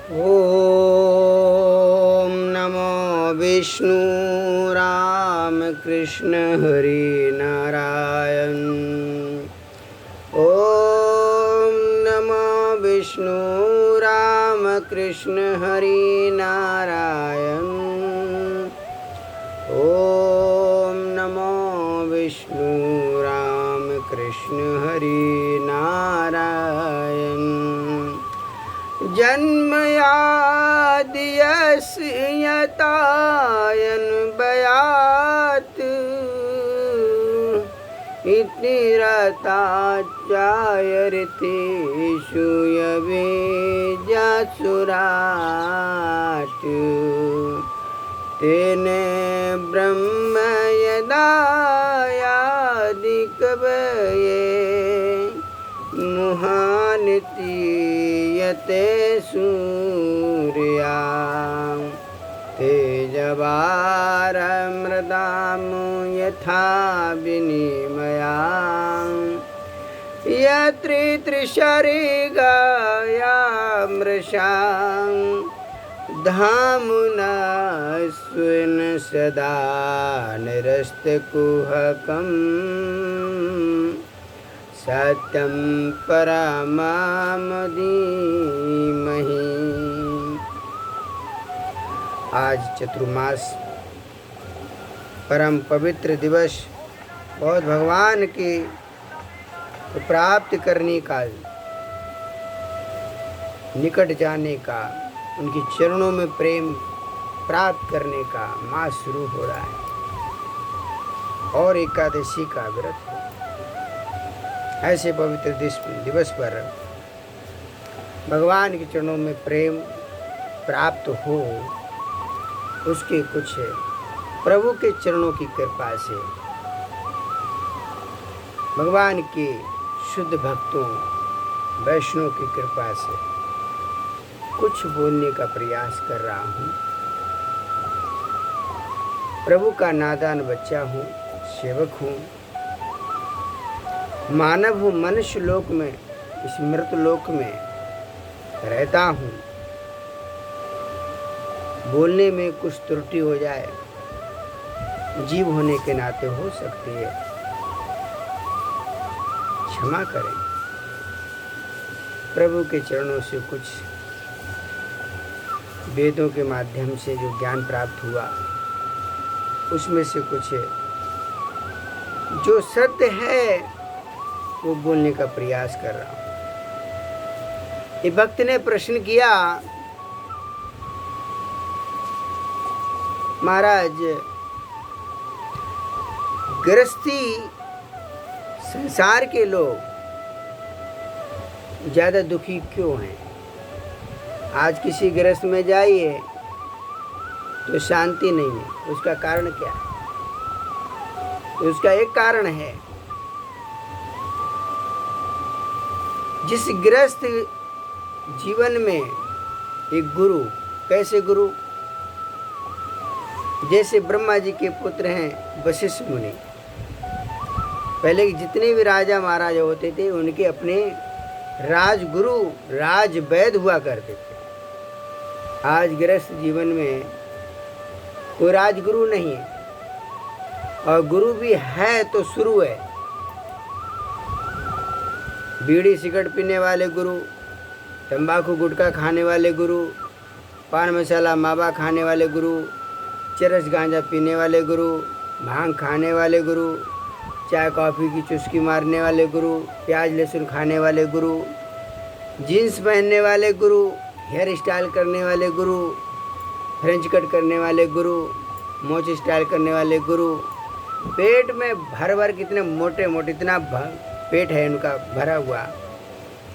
ओम नमो विष्णु राम कृष्ण हरि नारायण। ओम नमो विष्णु राम कृष्ण हरि नारायण। ओम नमो विष्णु राम कृष्ण हरि नारायण। जन्मयाद यस्यतायन बयात इति रताचार्यतेषु यवेजासुराट तेने ब्रह्म यदायादि कवये मुहानिति यते सूर्या तेजवारमृदां यथा विनिमया यत्र त्रिशर्गया मृषा धाम्ना स्वेन सदा निरस्तकुहकम् सत्यं परमं धीमहि। आज चतुर्मास परम पवित्र दिवस और भगवान की प्राप्त करने का, निकट जाने का, उनके चरणों में प्रेम प्राप्त करने का मास शुरू हो रहा है और एकादशी का व्रत है। ऐसे पवित्र दिवस पर भगवान के चरणों में प्रेम प्राप्त हो, उसके कुछ प्रभु के चरणों की कृपा से, भगवान के शुद्ध भक्तों वैष्णव की कृपा से कुछ बोलने का प्रयास कर रहा हूँ। प्रभु का नादान बच्चा हूँ, सेवक हूँ, मानव हूँ, मनुष्य लोक में, इस मृत लोक में रहता हूँ। बोलने में कुछ त्रुटि हो जाए, जीव होने के नाते हो सकती है, क्षमा करें। प्रभु के चरणों से कुछ वेदों के माध्यम से जो ज्ञान प्राप्त हुआ, उसमें से कुछ जो सत्य है वो बोलने का प्रयास कर रहा हूँ। एक भक्त ने प्रश्न किया, महाराज गृहस्थी संसार के लोग ज़्यादा दुखी क्यों हैं? आज किसी गृहस्थ में जाइए तो शांति नहीं है, उसका कारण क्या है? उसका एक कारण है, जिस गृहस्थ जीवन में एक गुरु, कैसे गुरु? जैसे ब्रह्मा जी के पुत्र हैं वशिष्ठ मुनि। पहले जितने भी राजा महाराजा होते थे, उनके अपने राजगुरु, राजवैद हुआ करते थे। आज गृहस्थ जीवन में कोई राजगुरु नहीं है, और गुरु भी है तो शुरू है। बीड़ी सिगरेट पीने वाले गुरु, तंबाकू गुटखा खाने वाले गुरु, पान मसाला मावा खाने वाले गुरु, चरस गांजा पीने वाले गुरु, भांग खाने वाले गुरु, चाय कॉफ़ी की चुस्की मारने वाले गुरु, प्याज लहसुन खाने वाले गुरु, जीन्स पहनने वाले गुरु, हेयर स्टाइल करने वाले गुरु, फ्रेंच कट करने वाले गुरु, मोच स्टाइल करने वाले गुरु, पेट में भर भर कितने मोटे मोटे, इतना पेट है उनका भरा हुआ,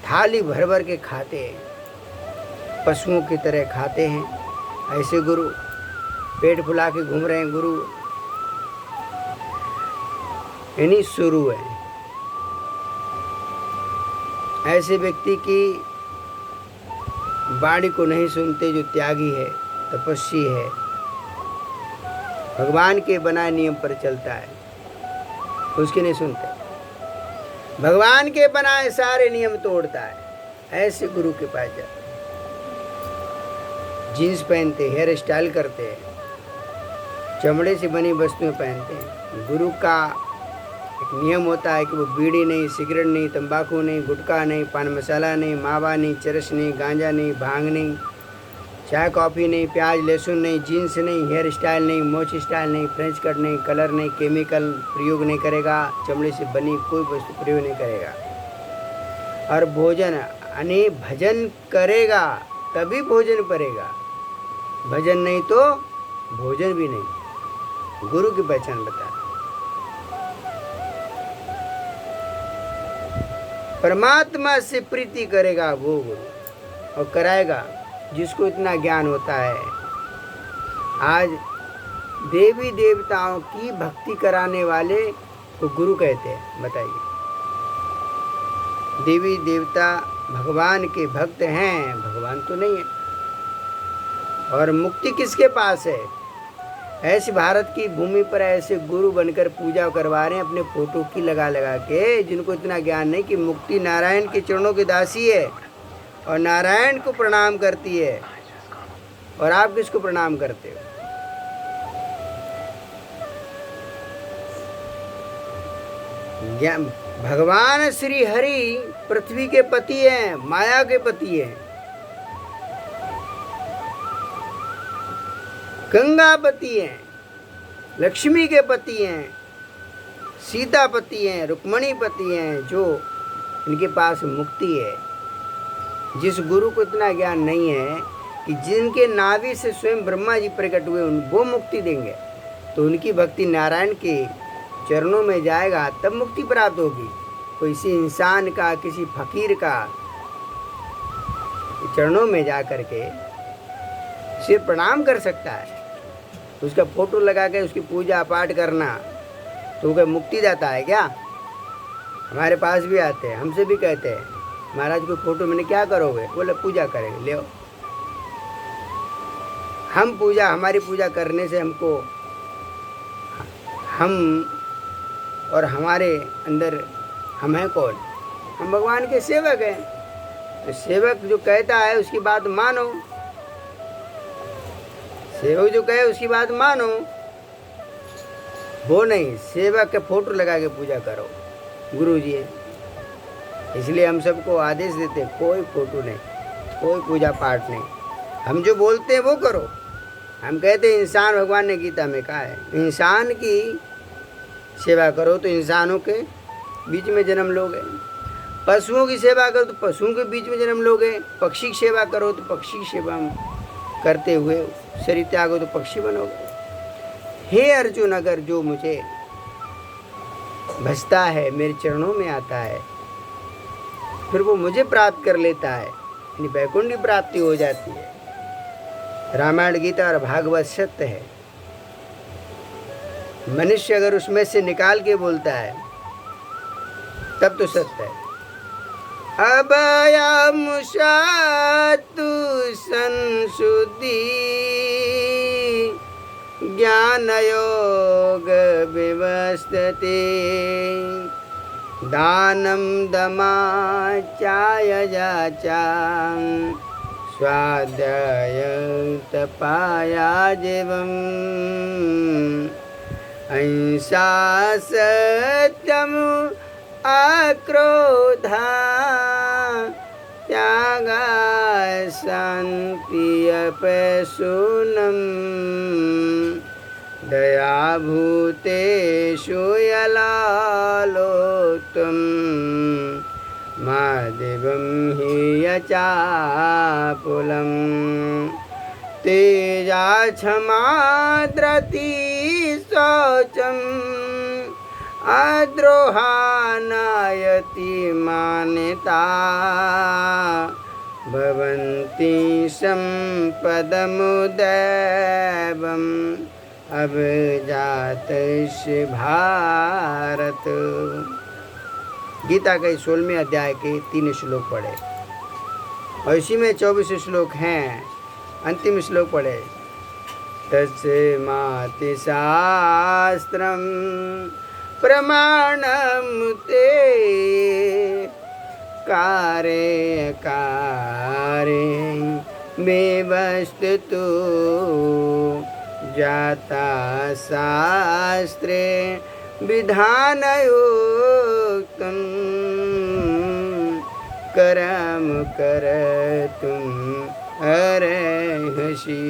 थाली भर भर के खाते हैं, पशुओं की तरह खाते हैं। ऐसे गुरु पेट फुला के घूम रहे हैं गुरु, इन्हीं शुरू है। ऐसे व्यक्ति की वाणी को नहीं सुनते, जो त्यागी है, तपस्वी है, भगवान के बनाए नियम पर चलता है, उसके नहीं सुनते। भगवान के बनाए सारे नियम तोड़ता है, ऐसे गुरु के पास जाता। जीन्स पहनते, हेयर स्टाइल करते हैं, चमड़े से बनी वस्तुएं पहनते हैं। गुरु का एक नियम होता है कि वो बीड़ी नहीं, सिगरेट नहीं, तंबाकू नहीं, गुटखा नहीं, पान मसाला नहीं, मावा नहीं, चरस नहीं, गांजा नहीं, भांग नहीं, चाय कॉफ़ी नहीं, प्याज लहसुन नहीं, जीन्स नहीं, हेयर स्टाइल नहीं, मोच स्टाइल नहीं, फ्रेंच कट नहीं, कलर नहीं, केमिकल प्रयोग नहीं करेगा, चमड़े से बनी कोई वस्तु प्रयोग नहीं करेगा। और भोजन यानी भजन करेगा तभी भोजन करेगा, भजन नहीं तो भोजन भी नहीं। गुरु की पहचान बता। परमात्मा से प्रीति करेगा वो गुरु, और कराएगा जिसको इतना ज्ञान होता है। आज देवी देवताओं की भक्ति कराने वाले को गुरु कहते हैं। बताइए, देवी देवता भगवान के भक्त हैं, भगवान तो नहीं है। और मुक्ति किसके पास है? ऐसे भारत की भूमि पर ऐसे गुरु बनकर पूजा करवा रहे हैं अपने फोटो की लगा लगा के, जिनको इतना ज्ञान नहीं कि मुक्ति नारायण के चरणों की दासी है और नारायण को प्रणाम करती है। और आप किसको प्रणाम करते हो? भगवान श्री हरि पृथ्वी के पति हैं, माया के पति हैं, गंगा पति हैं, लक्ष्मी के पति हैं, सीता पति हैं, रुक्मणी पति हैं, जो इनके पास मुक्ति है। जिस गुरु को इतना ज्ञान नहीं है कि जिनके नाभि से स्वयं ब्रह्मा जी प्रकट हुए वो मुक्ति देंगे, तो उनकी भक्ति नारायण के चरणों में जाएगा तब मुक्ति प्राप्त होगी। कोई किसी इंसान का, किसी फकीर का चरणों में जा कर के सिर्फ प्रणाम कर सकता है, उसका फोटो लगा के उसकी पूजा पाठ करना तो क्या मुक्ति देता है क्या? हमारे पास भी आते हैं, हमसे भी कहते हैं महाराज को फोटो मैंने क्या करोगे? बोले पूजा करेंगे, ले हम पूजा, हमारी पूजा करने से हमको, हम और हमारे अंदर हम हैं कौन? हम भगवान के सेवक हैं। तो सेवक जो कहता है उसकी बात मानो, सेवक जो कहे उसकी बात मानो, वो नहीं सेवक के फोटो लगा के पूजा करो। गुरु जी है, इसलिए हम सबको आदेश देते हैं कोई फोटो नहीं, कोई पूजा पाठ नहीं, हम जो बोलते हैं वो करो। हम कहते हैं इंसान, भगवान ने गीता में कहा है इंसान की सेवा करो तो इंसानों के बीच में जन्म लोगे, पशुओं की सेवा करो तो पशुओं के बीच में जन्म लोगे, पक्षी की सेवा करो तो पक्षी की सेवा करते हुए शरीर त्यागो तो पक्षी बनोगे। हे अर्जुन, अगर जो मुझे भजता है, मेरे चरणों में आता है, फिर वो मुझे प्राप्त कर लेता है, यानी वैकुंठ की प्राप्ति हो जाती है। रामायण, गीता और भागवत सत्य है। मनुष्य अगर उसमें से निकाल के बोलता है तब तो सत्य है। अभयम सातु संसुद्धि ज्ञान योग विवस्थते दानम दमाचाय जाचां स्वाध्याय तपाया जीवम् अहिंसा सत्यम अक्रोधा त्यागा शांति अपशूनम दया भूतेषु यलालोत्तम मादेवं हि यचापुलम तेजा क्षमा द्रति शौचम अद्रोहानायति मान्यता भवन्ति सम्पदमुदैवम् अभिजातस्य भारत। गीता के 16वें अध्याय के 3 श्लोक पढ़े और इसी में 24 श्लोक हैं। अंतिम श्लोक पढ़े, तस्मात् शास्त्रं प्रमाणं ते कार्ये कार्ये विवस्तु तु जाता शास्त्रे विधानयुक्तं कर्म कर्तुं अर्हसि।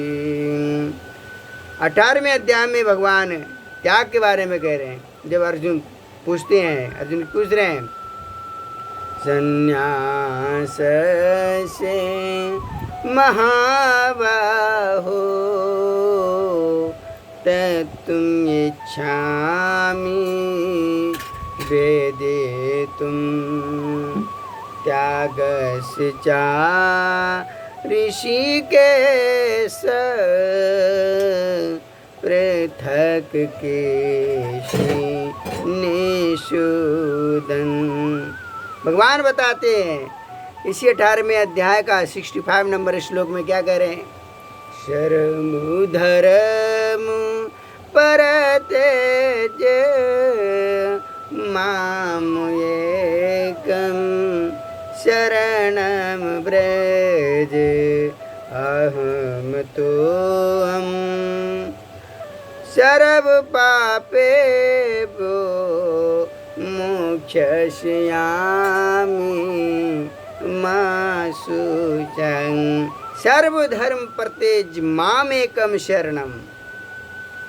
18वें अध्याय में भगवान त्याग के बारे में कह रहे हैं। जब अर्जुन पूछते हैं, अर्जुन पूछ रहे हैं, संन्यास से महाबाहो तत्तुम इच्छामि वेदितुम त्यागस्य च ऋषिकेश पृथक केशि निषूदन। भगवान बताते हैं इसी 18वें अध्याय का 65 नंबर श्लोक में क्या कह रहे हैं, शर्मुधर्म परतेज मामुएकं शरणं व्रज अहं तोऽहं सर्व पापेभ्यो मोक्षयिष्यामि मा शुचं। सर्वधर्म परतेज मामेकम शरणम।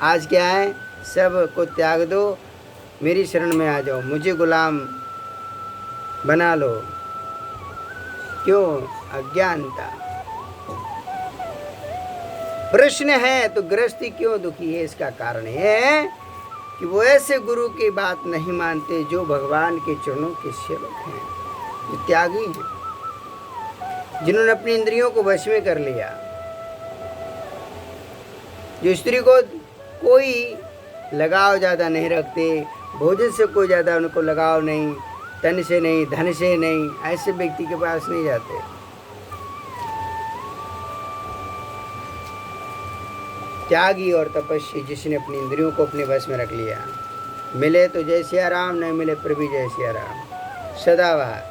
आज क्या है, सब को त्याग दो, मेरी शरण में आ जाओ, मुझे गुलाम बना लो। क्यों? अज्ञानता। प्रश्न है तो गृहस्थी क्यों दुखी है? इसका कारण है कि वो ऐसे गुरु की बात नहीं मानते जो भगवान के चरणों के सेवक हैं, जो त्यागी हैं, जिन्होंने अपनी इंद्रियों को वश में कर लिया, जो स्त्री को कोई लगाव ज़्यादा नहीं रखते, भोजन से कोई ज़्यादा उनको लगाव नहीं, तन से नहीं, धन से नहीं, ऐसे व्यक्ति के पास नहीं जाते। त्यागी और तपस्वी जिसने अपनी इंद्रियों को अपने वश में रख लिया, मिले तो जय सिया राम, नहीं मिले फिर भी जय सिया राम, सदाबहार,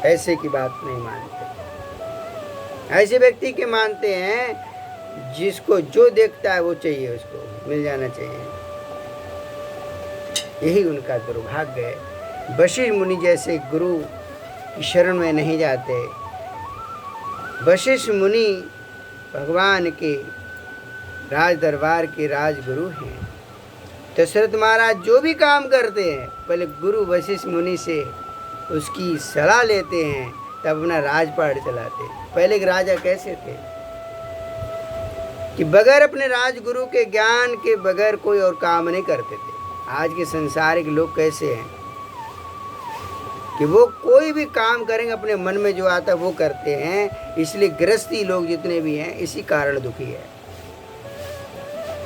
ऐसे की बात नहीं मानते। ऐसे व्यक्ति के मानते हैं जिसको जो देखता है वो चाहिए, उसको मिल जाना चाहिए। यही उनका दुर्भाग्य है। वशिष्ठ मुनि जैसे गुरु की शरण में नहीं जाते। वशिष्ठ मुनि भगवान के राज दरबार के राजगुरु हैं। दशरथ महाराज जो भी काम करते हैं पहले गुरु वशिष्ठ मुनि से उसकी सलाह लेते हैं, तब अपना राजपाट चलाते। पहले के राजा कैसे थे कि बगैर अपने राजगुरु के ज्ञान के बगैर कोई और काम नहीं करते थे। आज के संसारिक लोग कैसे हैं कि वो कोई भी काम करेंगे अपने मन में जो आता है वो करते हैं। इसलिए गृहस्थी लोग जितने भी हैं इसी कारण दुखी है।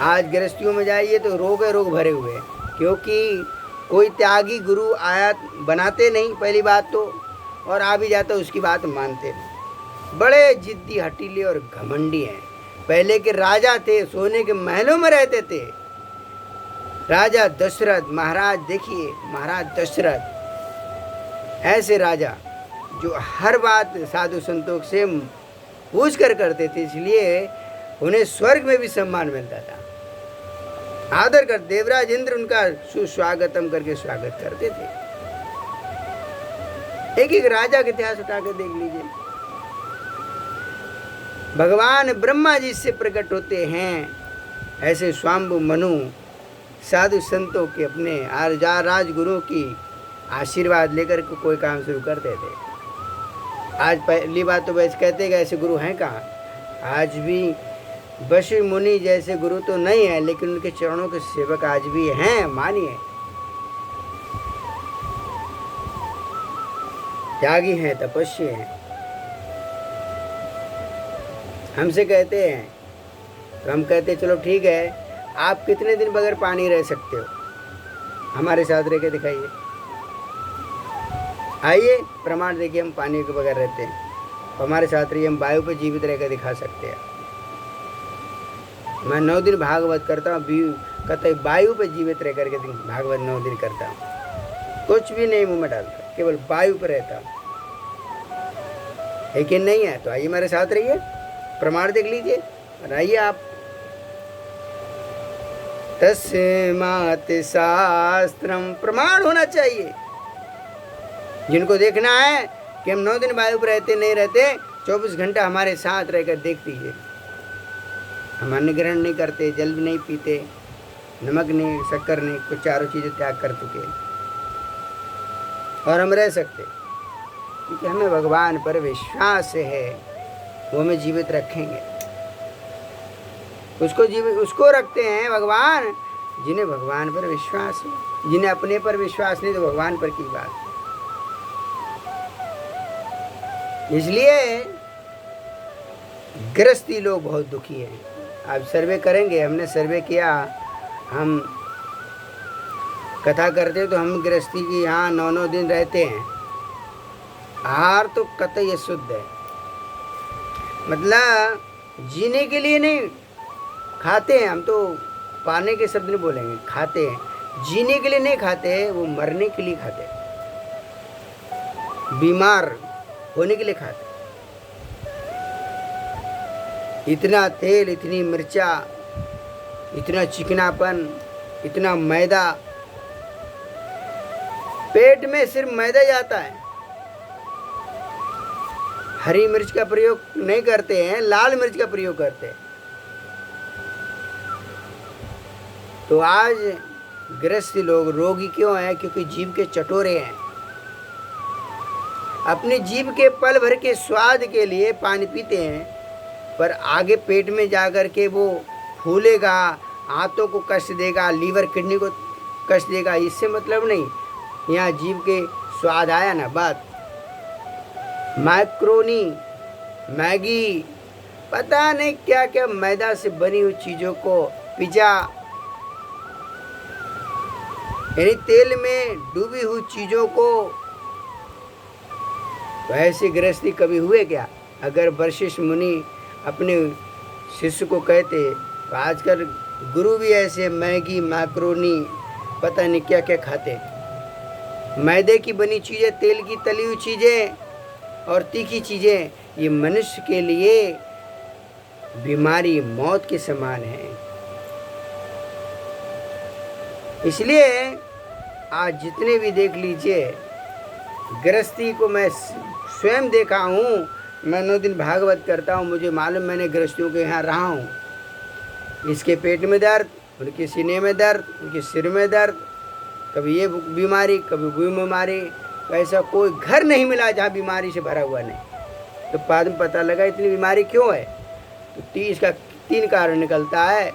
आज गृहस्थियों में जाइए तो रोग रोग भरे हुए हैं, क्योंकि कोई त्यागी गुरु आया बनाते नहीं पहली बात तो, और आ भी जाता उसकी बात मानते नहीं। बड़े जिद्दी हटीले और घमंडी हैं। पहले के राजा थे, सोने के महलों में रहते थे। राजा दशरथ महाराज, देखिए महाराज दशरथ, ऐसे राजा जो हर बात साधु संतों से पूछ कर करते थे, इसलिए उन्हें स्वर्ग में भी सम्मान मिलता था। आदर कर देवराज इंद्र उनका सुस्वागतम करके स्वागत करते थे। एक एक राजा का इतिहास उठा कर देख लीजिए। भगवान ब्रह्मा जी से प्रकट होते हैं, ऐसे स्वाम्बु मनु साधु संतों के अपने राजगुरु की आशीर्वाद लेकर के कोई काम शुरू करते थे। आज पहली बात तो वैसे कहते हैं ऐसे गुरु हैं कहाँ। आज भी वशिष्ठ मुनि जैसे गुरु तो नहीं है, लेकिन उनके चरणों के सेवक आज भी हैं, मानिए। त्यागी हैं, तपस्वी हैं। हमसे कहते हैं तो हम कहते चलो ठीक है, आप कितने दिन बगैर पानी रह सकते हो, हमारे साथ रह के दिखाइए। आइए प्रमाण देखिए, हम पानी के बगैर रहते हैं, हमारे साथ रहिए, हम वायु पर जीवित रहकर दिखा सकते हैं। मैं 9 दिन भागवत करता हूँ, कहते वायु पर जीवित रह करके भागवत 9 दिन करता हूँ, कुछ भी नहीं मुंह में डालता, केवल वायु पर रहता हूँ। है कि नहीं है? तो आइए मेरे साथ रहिए, प्रमाण देख लीजिए, बनाइए आप। तस्मात् शास्त्रम, प्रमाण होना चाहिए। जिनको देखना है कि हम 9 दिन वायु पर रहते नहीं रहते, 24 घंटा हमारे साथ रहकर देख लीजिए। हम अन्न ग्रहण नहीं करते, जल भी नहीं पीते, नमक नहीं, शक्कर नहीं, कुछ चारों चीज़ें त्याग कर चुके, और हम रह सकते, क्योंकि हमें भगवान पर विश्वास है, वो हमें जीवित रखेंगे। उसको रखते हैं भगवान जिन्हें भगवान पर विश्वास है। जिन्हें अपने पर विश्वास नहीं, तो भगवान पर की बात। इसलिए गृहस्थी लोग बहुत दुखी हैं। आप सर्वे करेंगे, हमने सर्वे किया, हम कथा करते तो हम गृहस्थी की यहाँ 9 दिन रहते हैं। आहार तो कतई शुद्ध है, मतलब जीने के लिए नहीं खाते हैं हम, तो पाने के शब्द नहीं बोलेंगे, खाते हैं। जीने के लिए नहीं खाते, वो मरने के लिए खाते, बीमार होने के लिए खाते। इतना तेल, इतनी मिर्चा, इतना चिकनापन, इतना मैदा, पेट में सिर्फ मैदा जाता है। हरी मिर्च का प्रयोग नहीं करते हैं, लाल मिर्च का प्रयोग करते हैं। तो आज गृहस्थी लोग रोगी क्यों हैं? क्योंकि जीभ के चटोरे हैं। अपनी जीभ के पल भर के स्वाद के लिए पानी पीते हैं, पर आगे पेट में जाकर के वो फूलेगा, हाथों को कष्ट देगा, लीवर किडनी को कष्ट देगा, इससे मतलब नहीं। यहाँ जीभ के स्वाद आया ना, बात। मैक्रोनी, मैगी, पता नहीं क्या क्या मैदा से बनी हुई चीज़ों को, पिज़्ज़ा, यानी तेल में डूबी हुई चीज़ों को। वैसे गृहस्थी कभी हुए क्या? अगर वशिष्ठ मुनि अपने शिष्य को कहते, तो आजकल गुरु भी ऐसे मैगी, मैक्रोनी, पता नहीं क्या क्या खाते। मैदे की बनी चीज़ें, तेल की तली हुई चीज़ें और तीखी चीज़ें, ये मनुष्य के लिए बीमारी, मौत के समान है। इसलिए आज जितने भी देख लीजिए, गृहस्थी को मैं स्वयं देखा हूँ। मैं 9 दिन भागवत करता हूँ, मुझे मालूम, मैंने गृहस्थियों के यहाँ रहा हूँ। इसके पेट में दर्द, उनके सीने में दर्द, उनके सिर में दर्द, कभी ये बीमारी, कभी वो बीमारी। ऐसा कोई घर नहीं मिला जहाँ बीमारी से भरा हुआ नहीं। तो बाद में पता लगा इतनी बीमारी क्यों है। तो इसका 3 कारण निकलता है।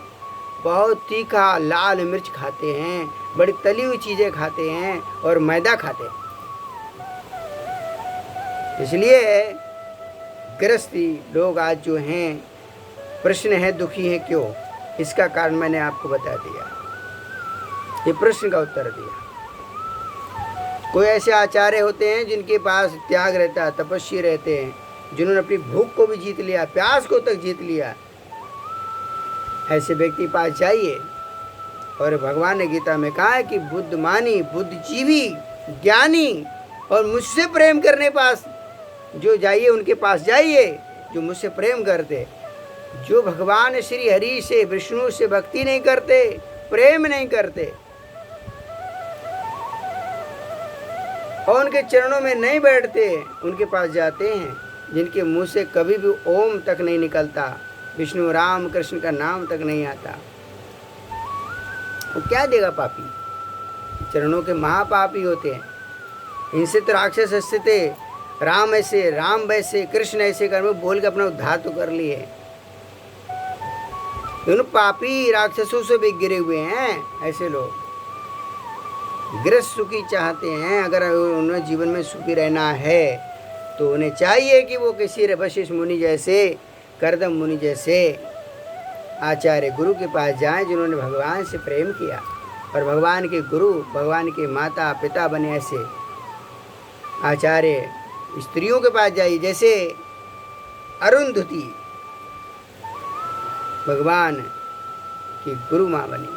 बहुत तीखा लाल मिर्च खाते हैं, बड़ी तली हुई चीज़ें खाते हैं, और मैदा खाते हैं। इसलिए गृहस्थी लोग आज जो हैं, प्रश्न है दुखी हैं क्यों? इसका कारण मैंने आपको बता दिया, ये प्रश्न का उत्तर दिया। कोई ऐसे आचार्य होते हैं जिनके पास त्याग रहता है, तपस्वी रहते हैं, जिन्होंने अपनी भूख को भी जीत लिया, प्यास को तक जीत लिया। ऐसे व्यक्ति पास जाइए। और भगवान ने गीता में कहा है कि बुद्धिमानी, बुद्धिजीवी, ज्ञानी और मुझसे प्रेम करने पास जो जाइए, उनके पास जाइए जो मुझसे प्रेम करते। जो भगवान श्री हरि से, विष्णु से भक्ति नहीं करते, प्रेम नहीं करते, और उनके चरणों में नहीं बैठते, उनके पास जाते हैं। जिनके मुंह से कभी भी ओम तक नहीं निकलता, विष्णु राम कृष्ण का नाम तक नहीं आता, वो क्या देगा? पापी, चरणों के महापापी होते हैं। इनसे तो राक्षस हंसते थे, राम ऐसे, राम वैसे, कृष्ण ऐसे कर बोल के अपना उद्धार तो कर लिए। दोनों पापी राक्षसों से भी गिरे हुए हैं ऐसे लोग। गृहस्थ सुखी चाहते हैं, अगर उन्हें जीवन में सुखी रहना है तो उन्हें चाहिए कि वो किसी वशिष्ठ मुनि जैसे, कर्दम मुनि जैसे आचार्य गुरु के पास जाएं, जिन्होंने भगवान से प्रेम किया, और भगवान के गुरु, भगवान के माता पिता बने ऐसे आचार्य स्त्रियों के पास जाइए। जैसे अरुंधति भगवान की गुरु माँ बनी।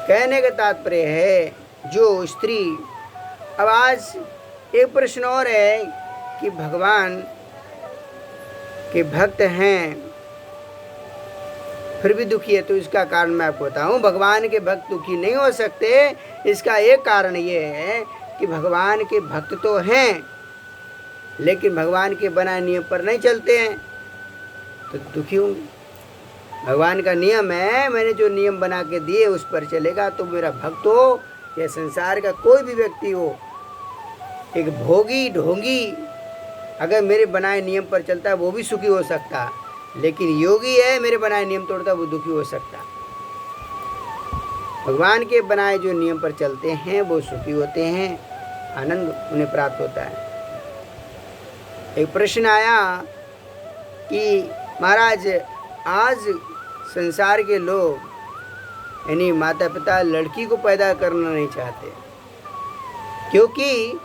कहने का तात्पर्य है, जो स्त्री, अब आज एक प्रश्न और है कि भगवान के भक्त हैं फिर भी दुखी है, तो इसका कारण मैं आपको बताऊं। भगवान के भक्त दुखी नहीं हो सकते। इसका एक कारण ये है कि भगवान के भक्त तो हैं लेकिन भगवान के बनाए नियम पर नहीं चलते हैं, तो दुखी होंगे। भगवान का नियम है, मैंने जो नियम बना के दिए उस पर चलेगा तो मेरा भक्त हो या संसार का कोई भी व्यक्ति हो, एक भोगी ढोंगी अगर मेरे बनाए नियम पर चलता है वो भी सुखी हो सकता, लेकिन योगी है मेरे बनाए नियम तोड़ता वो दुखी हो सकता। भगवान के बनाए जो नियम पर चलते हैं वो सुखी होते हैं, आनंद उन्हें प्राप्त होता है। एक प्रश्न आया कि महाराज आज संसार के लोग यानी माता पिता लड़की को पैदा करना नहीं चाहते, क्योंकि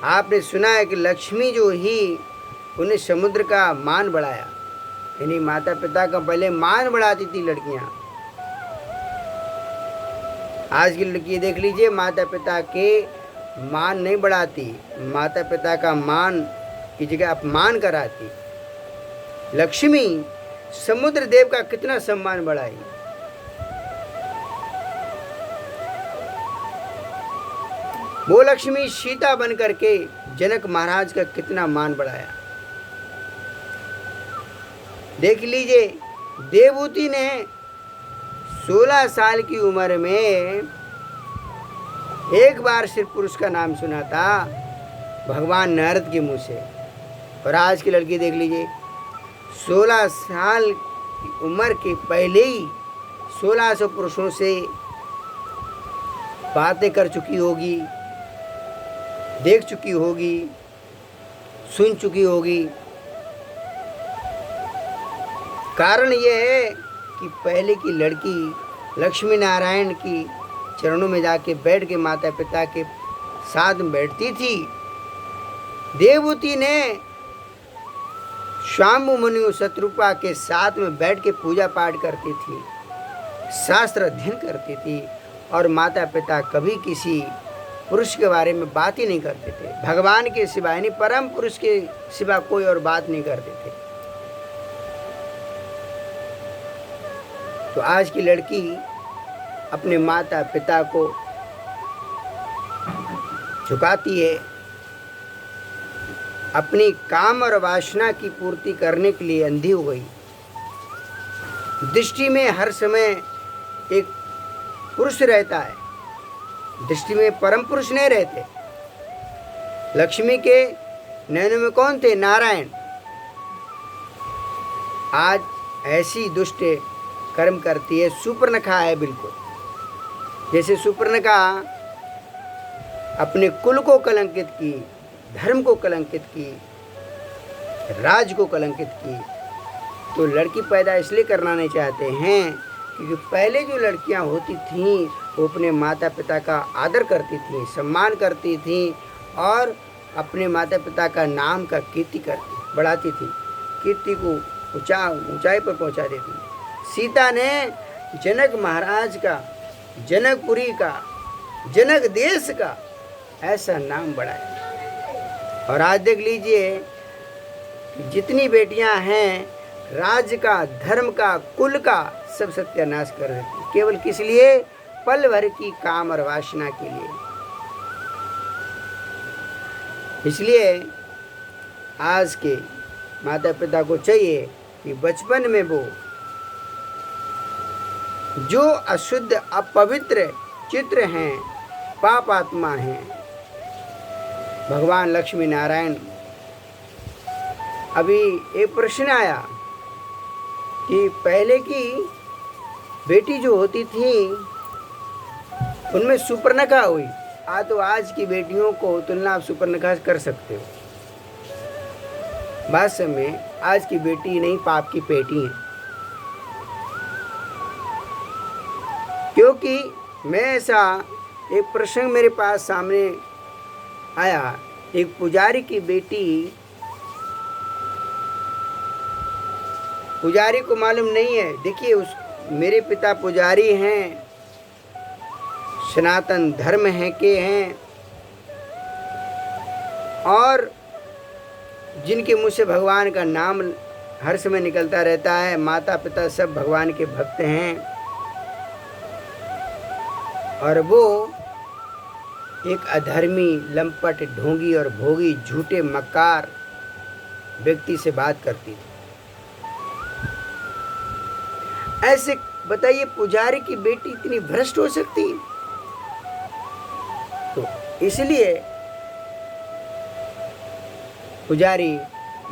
आपने सुना है कि लक्ष्मी जो ही उन्हें समुद्र का मान बढ़ाया, यानी माता पिता का पहले मान बढ़ाती थी लड़कियां। आज की लड़की देख लीजिए, माता पिता के मान नहीं बढ़ाती, माता पिता का मान की जगह अपमान कराती। लक्ष्मी समुद्र देव का कितना सम्मान बढ़ाई। वो लक्ष्मी सीता बन करके जनक महाराज का कितना मान बढ़ाया। देख लीजिए, देवहूति ने 16 साल की उम्र में एक बार सिर्फ पुरुष का नाम सुना था भगवान नारद के मुंह से, और आज की लड़की देख लीजिए 16 साल की उम्र के पहले ही 1600 पुरुषों से बातें कर चुकी होगी, देख चुकी होगी, सुन चुकी होगी। कारण ये है कि पहले की लड़की लक्ष्मी नारायण की चरणों में जाके बैठ के माता पिता के साथ में बैठती थी। देवहूति ने शाम्बु मुनि शत्रुपा के साथ में बैठ के पूजा पाठ करती थी, शास्त्र अध्ययन करती थी, और माता पिता कभी किसी पुरुष के बारे में बात ही नहीं करते थे। भगवान के सिवा यानी परम पुरुष के सिवा कोई और बात नहीं करते थे। तो आज की लड़की अपने माता पिता को झुकाती है, अपनी काम और वासना की पूर्ति करने के लिए अंधी हो गई। दृष्टि में हर समय एक पुरुष रहता है, दृष्टि में परम पुरुष नहीं रहते। लक्ष्मी के नैनों में कौन थे? नारायण। आज ऐसी दुष्ट कर्म करती है, सुपर्णखा है बिल्कुल। जैसे सुपर्णखा अपने कुल को कलंकित की, धर्म को कलंकित की, राज को कलंकित की, तो लड़की पैदा इसलिए करना नहीं चाहते हैं क्योंकि पहले जो लड़कियां होती थीं वो अपने माता पिता का आदर करती थीं, सम्मान करती थीं और अपने माता पिता का नाम का कीर्ति करती बढ़ाती थी, कीर्ति को ऊंचाई पर पहुंचा देती। सीता ने जनक महाराज का, जनकपुरी का, जनक देश का ऐसा नाम बढ़ाया। और आज देख लीजिए जितनी बेटियां हैं, राज्य का, धर्म का, कुल का सब सत्यानाश कर देती, केवल किस लिए? पल भर की काम और वासना के लिए। इसलिए आज के माता पिता को चाहिए कि बचपन में वो जो अशुद्ध अपवित्र चित्र हैं, पाप आत्मा हैं, भगवान लक्ष्मी नारायण। अभी एक प्रश्न आया कि पहले की बेटी जो होती थी उनमें सुपर्णखा हुई, तो आज की बेटियों को तुलना आप सुपर्णखा कर सकते हो। वास्तव में आज की बेटी नहीं, पाप की पेटी है। क्योंकि मैं ऐसा एक प्रसंग मेरे पास सामने आया, एक पुजारी की बेटी, पुजारी को मालूम नहीं है, देखिए उस मेरे पिता पुजारी हैं, सनातन धर्म है के हैं, और जिनके मुँह से भगवान का नाम हर समय निकलता रहता है, माता पिता सब भगवान के भक्त हैं, और वो एक अधर्मी, लंपट, ढोंगी और भोगी, झूठे, मक्कार व्यक्ति से बात करती थी। ऐसे बताइए पुजारी की बेटी इतनी भ्रष्ट हो सकती है? तो इसलिए पुजारी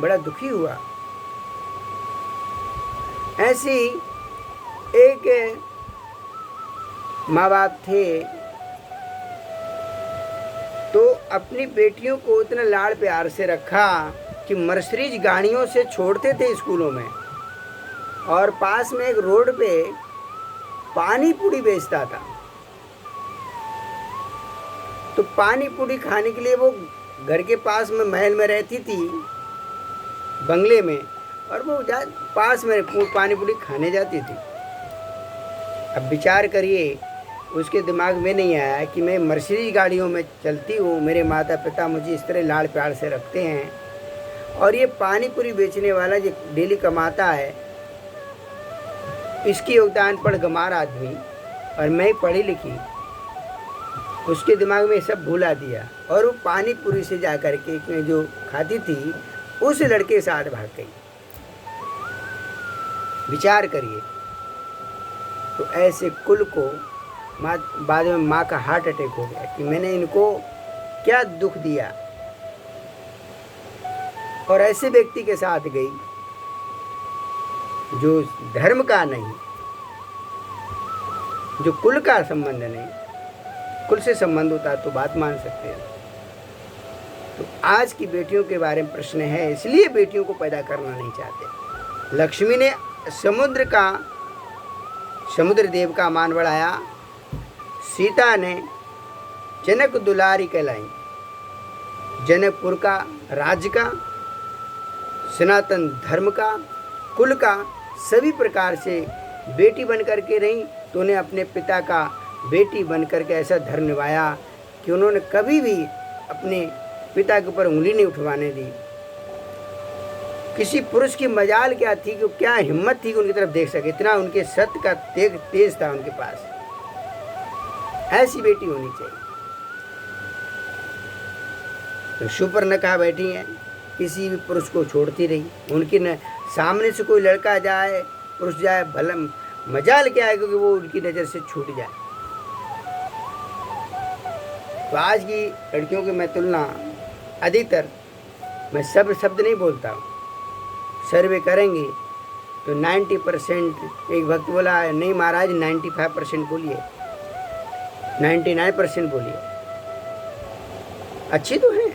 बड़ा दुखी हुआ। ऐसी एक माँ बाप थे तो अपनी बेटियों को इतना लाड़ प्यार से रखा कि मर्सिडीज गाड़ियों से छोड़ते थे स्कूलों में, और पास में एक रोड पे पानी पूरी बेचता था। तो पानी पूरी खाने के लिए वो घर के पास में महल में रहती थी, बंगले में, और वो पास में पानी पूरी खाने जाती थी। अब विचार करिए, उसके दिमाग में नहीं आया कि मैं मर्सिडीज गाड़ियों में चलती हूँ, मेरे माता पिता मुझे इस तरह लाड़ प्यार से रखते हैं, और ये पानी पूरी बेचने वाला जो डेली कमाता है, इसकी योगदान पढ़ गमार आदमी, और मैं पढ़ी लिखी, उसके दिमाग में सब भुला दिया, और वो पानी पूरी से जा कर के जो खाती थी उस लड़के के साथ भाग गई। विचार करिए। तो ऐसे कुल को बाद में माँ का हार्ट अटैक हो गया कि मैंने इनको क्या दुख दिया, और ऐसे व्यक्ति के साथ गई जो धर्म का नहीं, जो कुल का संबंध नहीं। कुल से संबंध होता तो बात मान सकते हैं। तो आज की बेटियों के बारे में प्रश्न है, इसलिए बेटियों को पैदा करना नहीं चाहते। लक्ष्मी ने समुद्र देव का मान बढ़ाया, सीता ने जनक दुलारी कहलाई, जनकपुर का, राज्य का, सनातन धर्म का, कुल का, सभी प्रकार से बेटी बन करके रही। तो उन्हें अपने पिता का बेटी बन करके ऐसा धर्म निभाया कि उन्होंने कभी भी अपने पिता के ऊपर उंगली नहीं उठवाने दी। किसी पुरुष की मजाल क्या थी कि क्या हिम्मत थी कि उनकी तरफ देख सके, इतना उनके सत्य का तेज था उनके पास। ऐसी बेटी होनी चाहिए। तो सुपर्णखा बैठी हैं, किसी भी पुरुष को छोड़ती रही। उनकी न सामने से कोई लड़का जाए, पुरुष जाए, भला मजाल क्या है, क्योंकि वो उनकी नज़र से छूट जाए। तो आज की लड़कियों की मैं तुलना अधिकतर, मैं सब शब्द नहीं बोलता हूँ, सर्वे करेंगे तो 90%, एक भक्त बोला नहीं महाराज 95% बोलिए, 99% बोलिए, अच्छी तो हैं।